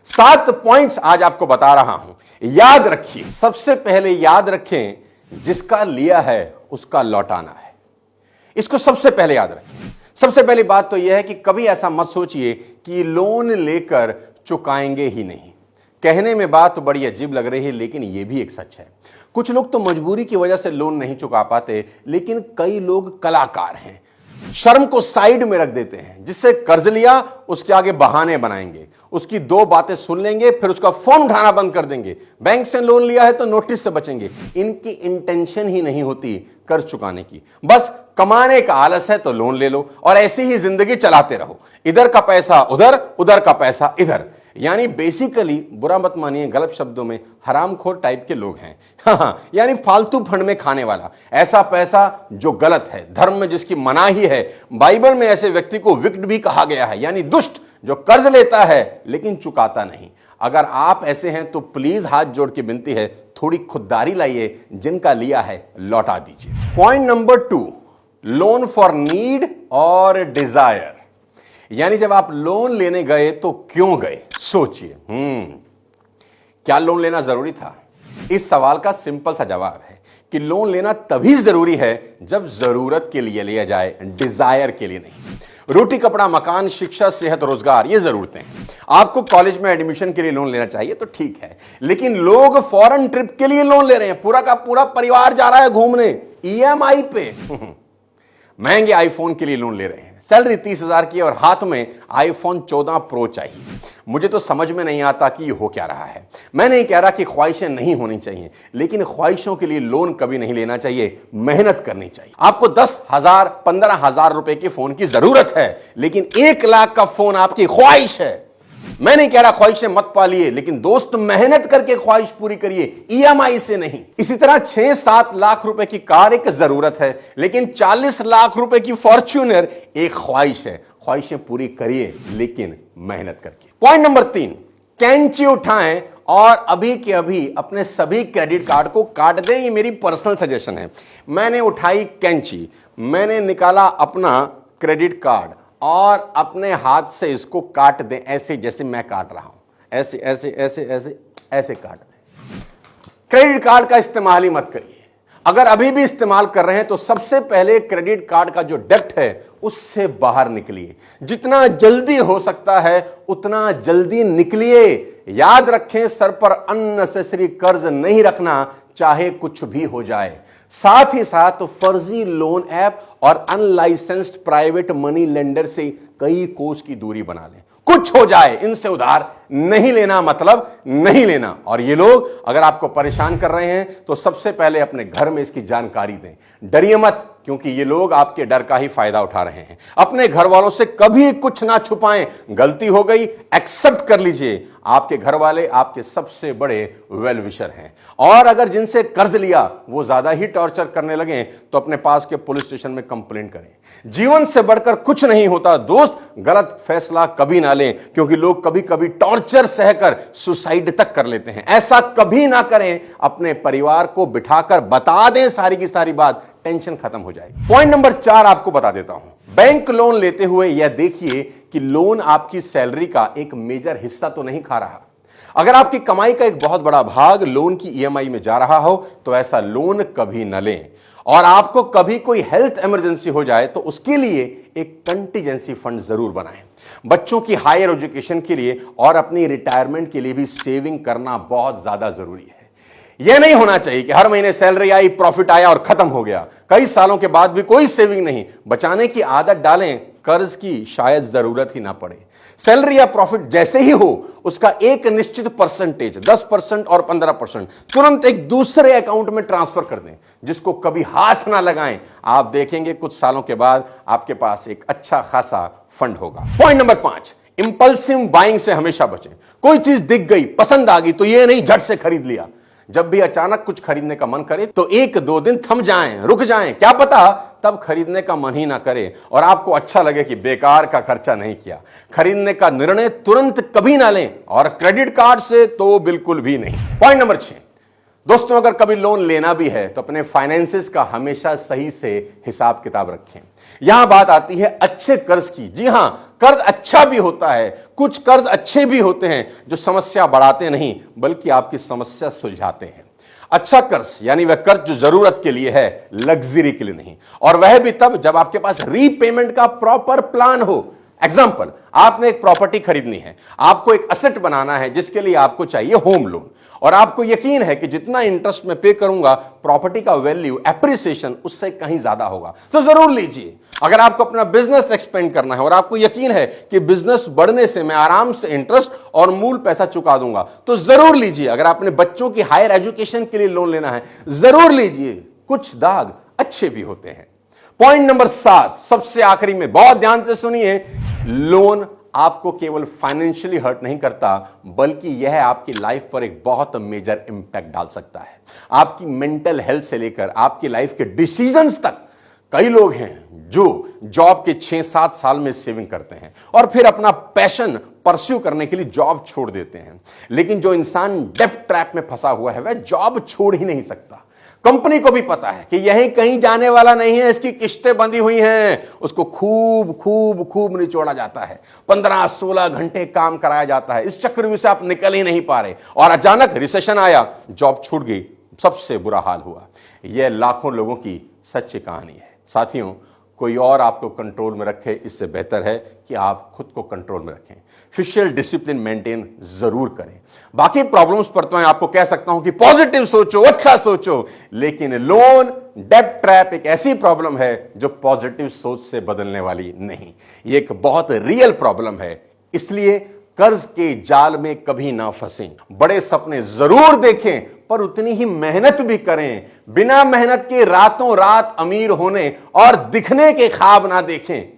7 points आज आपको बता रहा हूं, याद रखिए। सबसे पहले याद रखें, जिसका लिया है उसका लौटाना है। इसको सबसे पहले याद रखें। सबसे पहली बात तो यह है कि कभी ऐसा मत सोचिए कि लोन लेकर चुकाएंगे ही नहीं। कहने में बात तो बड़ी अजीब लग रही है, लेकिन यह भी एक सच है। कुछ लोग तो मजबूरी की वजह से लोन नहीं चुका पाते, लेकिन कई लोग कलाकार हैं, शर्म को साइड में रख देते हैं। जिससे कर्ज लिया उसके आगे बहाने बनाएंगे, उसकी 2 बातें सुन लेंगे, फिर उसका फोन उठाना बंद कर देंगे। बैंक से लोन लिया है तो नोटिस से बचेंगे। इनकी इंटेंशन ही नहीं होती कर्ज चुकाने की, बस कमाने का आलस है तो लोन ले लो और ऐसी ही जिंदगी चलाते रहो। इधर का पैसा उधर, उधर का पैसा इधर। यानी बेसिकली, बुरा मत मानिए, गलत शब्दों में हरामखोर टाइप के लोग हैं। हाँ, यानी फालतू फंड में खाने वाला ऐसा पैसा जो गलत है, धर्म में जिसकी मनाही है। बाइबल में ऐसे व्यक्ति को विक्ट भी कहा गया है, यानी दुष्ट, जो कर्ज लेता है लेकिन चुकाता नहीं। अगर आप ऐसे हैं तो प्लीज हाथ जोड़ के विनती है, थोड़ी खुददारी लाइए, जिनका लिया है लौटा दीजिए। Point number 2, loan for need और डिजायर। यानी जब आप लोन लेने गए तो क्यों गए, सोचिए। क्या लोन लेना जरूरी था? इस सवाल का सिंपल सा जवाब है कि लोन लेना तभी जरूरी है जब जरूरत के लिए लिया जाए, डिजायर के लिए नहीं। रोटी कपड़ा मकान शिक्षा सेहत रोजगार, ये जरूरतें हैं। आपको कॉलेज में एडमिशन के लिए लोन लेना चाहिए तो ठीक है, लेकिन लोग फॉरेन ट्रिप के लिए लोन ले रहे हैं। पूरा का पूरा परिवार जा रहा है घूमने ईएमआई पे। महंगे आईफोन के लिए लोन ले रहे हैं। सैलरी 30,000 की और हाथ में आईफोन 14 प्रो चाहिए। मुझे तो समझ में नहीं आता कि ये हो क्या रहा है। मैं नहीं कह रहा कि ख्वाहिशें नहीं होनी चाहिए, लेकिन ख्वाहिशों के लिए लोन कभी नहीं लेना चाहिए, मेहनत करनी चाहिए। आपको 10,000 15,000 रुपए के फोन की जरूरत है, लेकिन 1 लाख का फोन आपकी ख्वाहिश है। मैं नहीं कह रहा ख्वाहिशें मत पालिए, लेकिन दोस्त मेहनत करके ख्वाहिश पूरी करिए, ईएमआई से नहीं। इसी तरह 6-7 लाख रुपए की कार एक जरूरत है, लेकिन 40 लाख रुपए की फॉर्च्यूनर एक ख्वाहिश है। ख्वाहिशें पूरी करिए, लेकिन मेहनत करके। पॉइंट नंबर 3, कैंची उठाएं और अभी के अभी अपने सभी क्रेडिट कार्ड को काट दें। ये मेरी पर्सनल सजेशन है। मैंने उठाई कैंची, मैंने निकाला अपना क्रेडिट कार्ड और अपने हाथ से इसको काट दें, ऐसे जैसे मैं काट रहा हूं। ऐसे ऐसे ऐसे ऐसे ऐसे काट दें। क्रेडिट कार्ड का इस्तेमाल ही मत करिए। अगर अभी भी इस्तेमाल कर रहे हैं तो सबसे पहले क्रेडिट कार्ड का जो डेब्ट है उससे बाहर निकलिए। जितना जल्दी हो सकता है उतना जल्दी निकलिए। याद रखें, सर पर अननेसेसरी कर्ज नहीं रखना, चाहे कुछ भी हो जाए। साथ ही साथ फर्जी लोन ऐप और अनलाइसेंस्ड प्राइवेट मनी लेंडर से कई कोस की दूरी बना लें। कुछ हो जाए, इनसे उधार नहीं लेना, मतलब नहीं लेना। और ये लोग अगर आपको परेशान कर रहे हैं तो सबसे पहले अपने घर में इसकी जानकारी दें। डरिए मत, क्योंकि ये लोग आपके डर का ही फायदा उठा रहे हैं। अपने घर वालों से कभी कुछ ना छुपाएं। गलती हो गई, एक्सेप्ट कर लीजिए। आपके घर वाले आपके सबसे बड़े वेल विशर हैं। और अगर जिनसे कर्ज लिया वो ज्यादा ही टॉर्चर करने लगे तो अपने पास के पुलिस स्टेशन में कंप्लेंट करें। जीवन से बढ़कर कुछ नहीं होता दोस्त। गलत फैसला कभी ना लें, क्योंकि लोग कभी कभी टॉर्चर सहकर सुसाइड तक कर लेते हैं। ऐसा कभी ना करें। अपने परिवार को बिठाकर बता दें सारी की सारी बात, टेंशन खत्म हो जाएगी। पॉइंट नंबर 4 आपको बता देता हूं। बैंक लोन लेते हुए यह देखिए कि लोन आपकी सैलरी का एक मेजर हिस्सा तो नहीं खा रहा। अगर आपकी कमाई का एक बहुत बड़ा भाग लोन की ईएमआई में जा रहा हो तो ऐसा लोन कभी न लें। और आपको कभी कोई हेल्थ इमरजेंसी हो जाए तो उसके लिए एक कंटीजेंसी फंड जरूर बनाएं। बच्चों की हायर एजुकेशन के लिए और अपनी रिटायरमेंट के लिए भी सेविंग करना बहुत ज्यादा जरूरी है। यह नहीं होना चाहिए कि हर महीने सैलरी आई, प्रॉफिट आया और खत्म हो गया। कई सालों के बाद भी कोई सेविंग नहीं। बचाने की आदत डालें, कर्ज की शायद जरूरत ही ना पड़े। सैलरी या प्रॉफिट जैसे ही हो उसका एक निश्चित परसेंटेज 10% और 15% तुरंत एक दूसरे अकाउंट में ट्रांसफर कर दें, जिसको कभी हाथ ना लगाएं। आप देखेंगे कुछ सालों के बाद आपके पास एक अच्छा खासा फंड होगा। पॉइंट नंबर 5, इंपल्सिव बाइंग से हमेशा बचें। कोई चीज दिख गई, पसंद आ गई तो यह नहीं झट से खरीद लिया। जब भी अचानक कुछ खरीदने का मन करे तो 1-2 दिन थम जाएं, रुक जाएं। क्या पता तब खरीदने का मन ही ना करे और आपको अच्छा लगे कि बेकार का खर्चा नहीं किया। खरीदने का निर्णय तुरंत कभी ना लें और क्रेडिट कार्ड से तो बिल्कुल भी नहीं। पॉइंट नंबर 6, दोस्तों, अगर कभी लोन लेना भी है तो अपने फाइनेंसेस का हमेशा सही से हिसाब किताब रखें। यहां बात आती है अच्छे कर्ज की। जी हां, कर्ज अच्छा भी होता है, कुछ कर्ज अच्छे भी होते हैं जो समस्या बढ़ाते नहीं बल्कि आपकी समस्या सुलझाते हैं। अच्छा कर्ज यानी वह कर्ज जो जरूरत के लिए है, लग्जरी के लिए नहीं, और वह भी तब जब आपके पास रीपेमेंट का प्रॉपर प्लान हो। एग्जाम्पल, आपने एक प्रॉपर्टी खरीदनी है, आपको एक असेट बनाना है जिसके लिए आपको चाहिए होम लोन, और आपको यकीन है कि जितना इंटरेस्ट मैं पे करूंगा प्रॉपर्टी का वैल्यू एप्रिसिएशन उससे कहीं ज्यादा होगा, तो जरूर लीजिए। अगर आपको अपना बिजनेस एक्सपेंड करना है और आपको यकीन है कि बिजनेस बढ़ने से मैं आराम से इंटरेस्ट और मूल पैसा चुका दूंगा, तो जरूर लीजिए। अगर अपने बच्चों की हायर एजुकेशन के लिए लोन लेना है, जरूर लीजिए। कुछ दाग अच्छे भी होते हैं। पॉइंट नंबर 7, सबसे आखिरी में, बहुत ध्यान से सुनिए। लोन आपको केवल फाइनेंशियली हर्ट नहीं करता बल्कि यह आपकी लाइफ पर एक बहुत मेजर इंपैक्ट डाल सकता है। आपकी मेंटल हेल्थ से लेकर आपकी लाइफ के डिसीजंस तक। कई लोग हैं जो जॉब के 6-7 साल में सेविंग करते हैं और फिर अपना पैशन परस्यू करने के लिए जॉब छोड़ देते हैं, लेकिन जो इंसान डेब्ट ट्रैप में फंसा हुआ है वह जॉब छोड़ ही नहीं सकता। कंपनी को भी पता है कि यही कहीं जाने वाला नहीं है, इसकी किस्तें बंधी हुई हैं, उसको खूब खूब खूब निचोड़ा जाता है, 15-16 घंटे काम कराया जाता है। इस चक्रव्यूह से आप निकल ही नहीं पा रहे और अचानक रिसेशन आया, जॉब छूट गई, सबसे बुरा हाल हुआ। यह लाखों लोगों की सच्ची कहानी है। साथियों, कोई और आपको कंट्रोल में रखे इससे बेहतर है कि आप खुद को कंट्रोल में रखें। फिजिकल डिसिप्लिन मेंटेन जरूर करें। बाकी प्रॉब्लम्स पर तो मैं आपको कह सकता हूं कि पॉजिटिव सोचो, अच्छा सोचो, लेकिन लोन डेब्ट ट्रैप एक ऐसी प्रॉब्लम है जो पॉजिटिव सोच से बदलने वाली नहीं। ये एक बहुत रियल प्रॉब्लम है। इसलिए कर्ज के जाल में कभी ना फंसें। बड़े सपने जरूर देखें पर उतनी ही मेहनत भी करें। बिना मेहनत के रातों रात अमीर होने और दिखने के ख्वाब ना देखें।